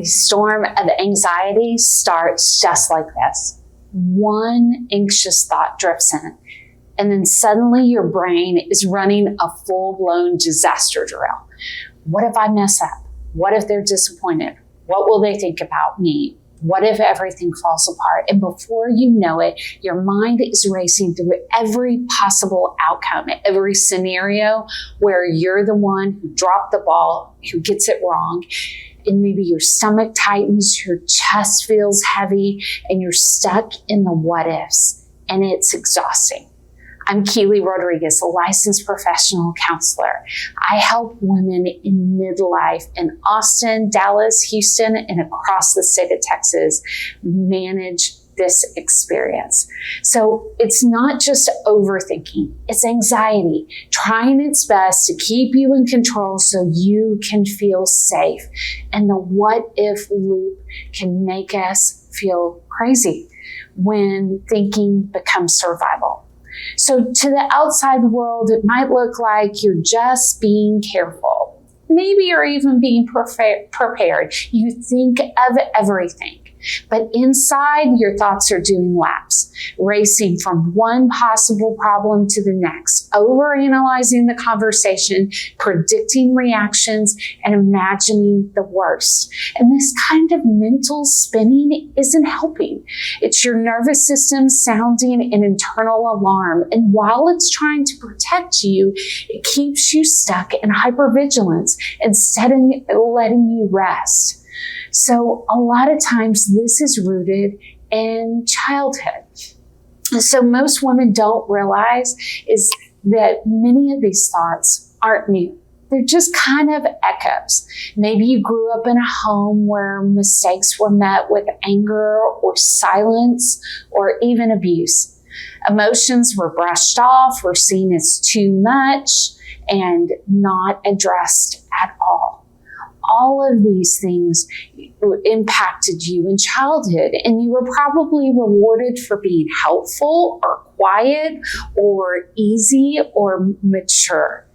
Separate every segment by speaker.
Speaker 1: the storm of anxiety starts just like this. One anxious thought drifts in, and then suddenly your brain is running a full-blown disaster drill. What if I mess up? What if they're disappointed? What will they think about me? What if everything falls apart? And before you know it, your mind is racing through every possible outcome, every scenario where you're the one who dropped the ball, who gets it wrong. And maybe your stomach tightens, your chest feels heavy, and you're stuck in the what-ifs. And it's exhausting. I'm Keely Rodriguez, a licensed professional counselor. I help women in midlife in Austin, Dallas, Houston, and across the state of Texas manage this experience. So it's not just overthinking, it's anxiety, trying its best to keep you in control so you can feel safe. And the what-if loop can make us feel crazy when thinking becomes survival. So to the outside world, it might look like you're just being careful. Maybe you're even being prepared. You think of everything. But inside, your thoughts are doing laps, racing from one possible problem to the next, overanalyzing the conversation, predicting reactions, and imagining the worst. And this kind of mental spinning isn't helping. It's your nervous system sounding an internal alarm. And while it's trying to protect you, it keeps you stuck in hypervigilance instead of letting you rest. So a lot of times this is rooted in childhood. So most women don't realize is that many of these thoughts aren't new. They're just kind of echoes. Maybe you grew up in a home where mistakes were met with anger or silence or even abuse. Emotions were brushed off, were seen as too much, and not addressed at all. All of these things impacted you in childhood, and you were probably rewarded for being helpful or quiet or easy or mature.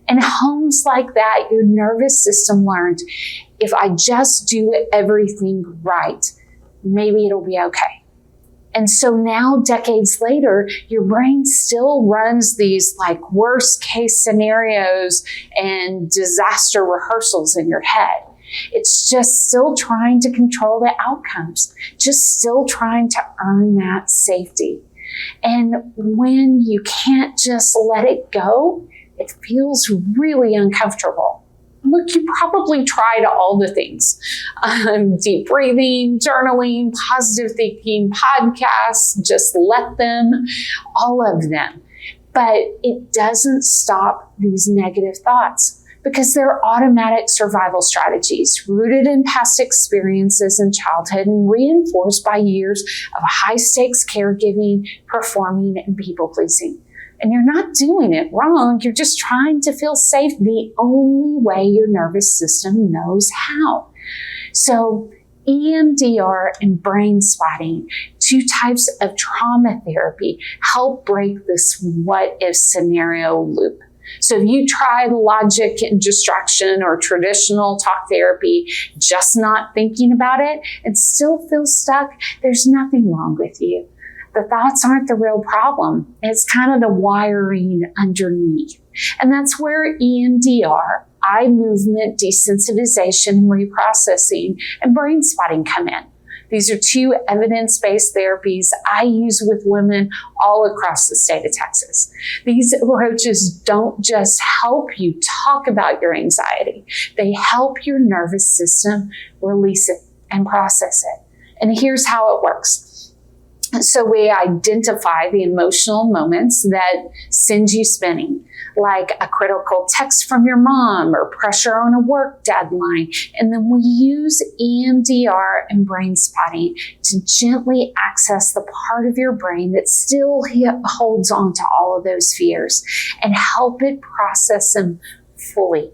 Speaker 1: In homes like that, your nervous system learned, if I just do everything right, maybe it'll be okay. And so now, decades later, your brain still runs these like worst case scenarios and disaster rehearsals in your head. It's just still trying to control the outcomes, just still trying to earn that safety. And when you can't just let it go, it feels really uncomfortable. Look, you probably tried all the things. Deep breathing, journaling, positive thinking, podcasts, just let them, all of them. But it doesn't stop these negative thoughts because they're automatic survival strategies rooted in past experiences in childhood and reinforced by years of high-stakes caregiving, performing, and people-pleasing. And you're not doing it wrong. You're just trying to feel safe the only way your nervous system knows how. So EMDR and brain spotting, two types of trauma therapy, help break this what-if scenario loop. So if you tried logic and distraction or traditional talk therapy, just not thinking about it and still feel stuck, there's nothing wrong with you. The thoughts aren't the real problem. It's kind of the wiring underneath. And that's where EMDR, eye movement desensitization and reprocessing, and brain spotting come in. These are two evidence-based therapies I use with women all across the state of Texas. These approaches don't just help you talk about your anxiety. They help your nervous system release it and process it. And here's how it works. So we identify the emotional moments that send you spinning, like a critical text from your mom or pressure on a work deadline. And then we use EMDR and brain spotting to gently access the part of your brain that still holds on to all of those fears and help it process them fully.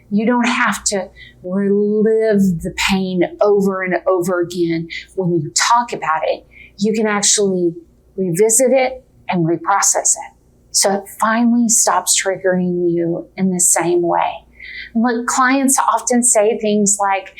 Speaker 1: You don't have to relive the pain over and over again when you talk about it. You can actually revisit it and reprocess it. So it finally stops triggering you in the same way. Look, clients often say things like,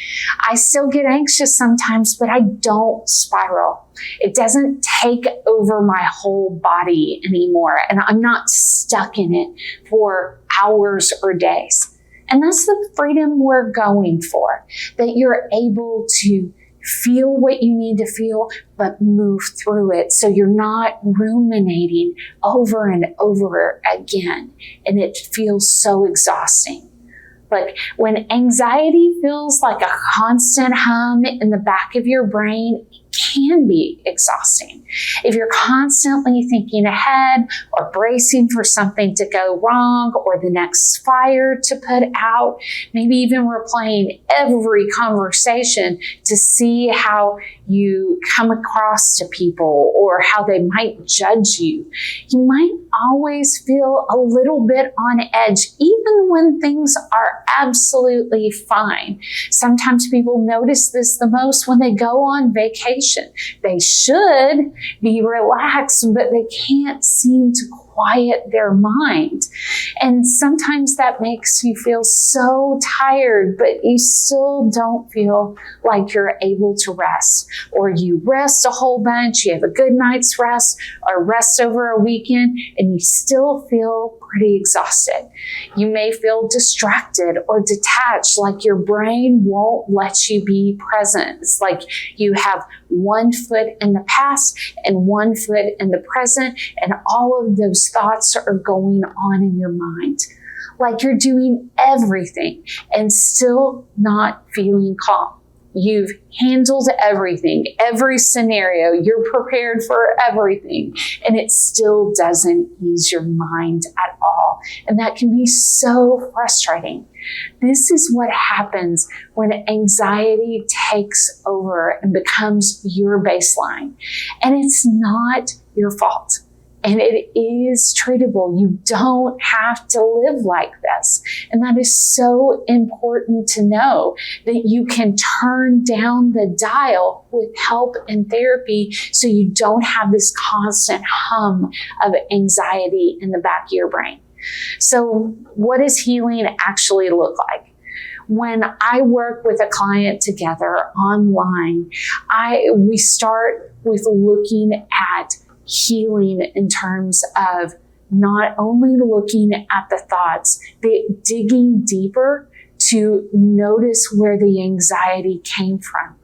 Speaker 1: I still get anxious sometimes, but I don't spiral. It doesn't take over my whole body anymore, and I'm not stuck in it for hours or days. And that's the freedom we're going for, that you're able to feel what you need to feel, but move through it so you're not ruminating over and over again, and it feels so exhausting. Like when anxiety feels like a constant hum in the back of your brain, it can be exhausting. If you're constantly thinking ahead or bracing for something to go wrong or the next fire to put out, maybe even replaying every conversation to see how you come across to people or how they might judge you, you might always feel a little bit on edge, even when things are absolutely fine. Sometimes people notice this the most when they go on vacation. They should be relaxed, but they can't seem to quiet their mind. And sometimes that makes you feel so tired, but you still don't feel like you're able to rest. Or you rest a whole bunch, you have a good night's rest, or rest over a weekend, and you still feel pretty exhausted. You may feel distracted or detached, like your brain won't let you be present. It's like you have one foot in the past and one foot in the present, and all of those thoughts are going on in your mind. Like you're doing everything and still not feeling calm. You've handled everything, every scenario, you're prepared for everything, and it still doesn't ease your mind at all. And that can be so frustrating. This is what happens when anxiety takes over and becomes your baseline. And it's not your fault. And it is treatable. You don't have to live like this. And that is so important to know, that you can turn down the dial with help and therapy so you don't have this constant hum of anxiety in the back of your brain. So what does healing actually look like? When I work with a client together online, we start with looking at healing in terms of not only looking at the thoughts, but digging deeper to notice where the anxiety came from.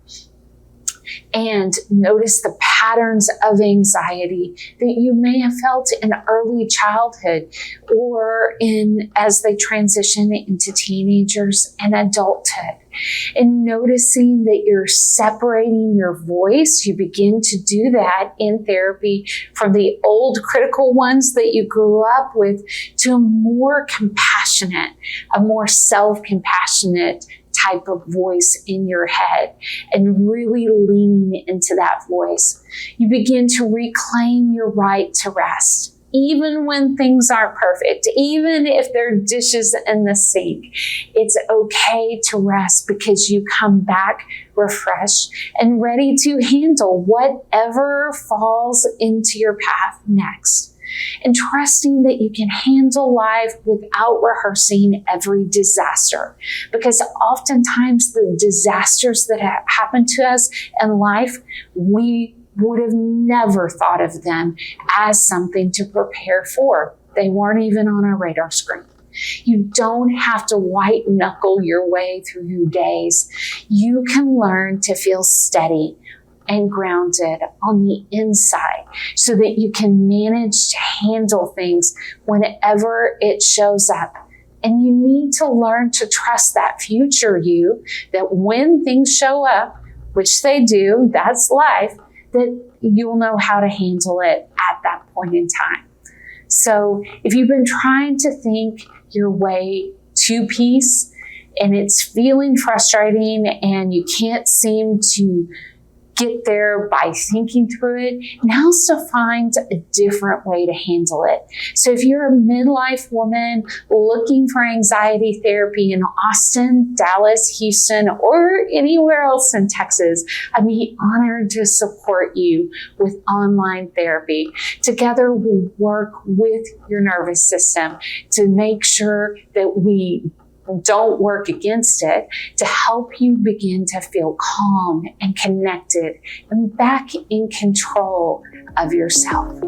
Speaker 1: And notice the patterns of anxiety that you may have felt in early childhood or as they transition into teenagers and adulthood. And noticing that you're separating your voice, you begin to do that in therapy from the old critical ones that you grew up with to a more compassionate, a more self-compassionate type of voice in your head, and really leaning into that voice. You begin to reclaim your right to rest, even when things aren't perfect, even if there are dishes in the sink. It's okay to rest because you come back refreshed and ready to handle whatever falls into your path next. And trusting that you can handle life without rehearsing every disaster. Because oftentimes the disasters that happen to us in life, we would have never thought of them as something to prepare for. They weren't even on our radar screen. You don't have to white knuckle your way through your days. You can learn to feel steady and grounded on the inside so that you can manage to handle things whenever it shows up. And you need to learn to trust that future you, that when things show up, which they do, that's life, that you'll know how to handle it at that point in time. So if you've been trying to think your way to peace and it's feeling frustrating and you can't seem to get there by thinking through it, now's to find a different way to handle it. So if you're a midlife woman looking for anxiety therapy in Austin, Dallas, Houston, or anywhere else in Texas, I'd be honored to support you with online therapy. Together, we'll work with your nervous system to make sure that we Don't work against it, to help you begin to feel calm and connected and back in control of yourself.